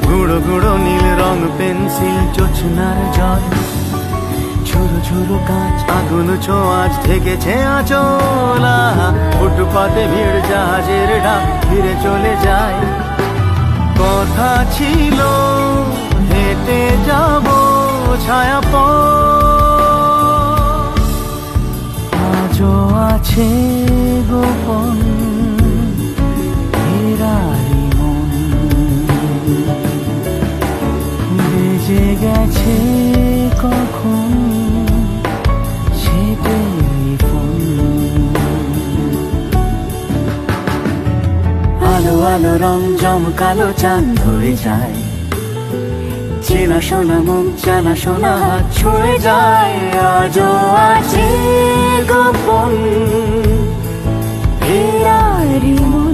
গুঁড়ো গুঁড়ো নীল রং পেন্সিল জোছনার জল, ঝুরো ঝুরো কাঁচ আগুন ছোঁয়াচ ঠেকেছে আঁচলা। ফুটপাতে ভিড় জাহাজের ডাক ফিরে চলে যায়। কথা ছিল হেঁটে যাব ছায়া আজও আছে গোপন ফেরারি মন, বেজে গেছে কখন সে টেলিফোন। আলো আলো রং জমকালো চাঁদ ধরে যায়, চেনা শোনা মুখ জানা শোনা হাত ছুঁয়ে যায়। আজও আছে গোপন ফেরারি মন।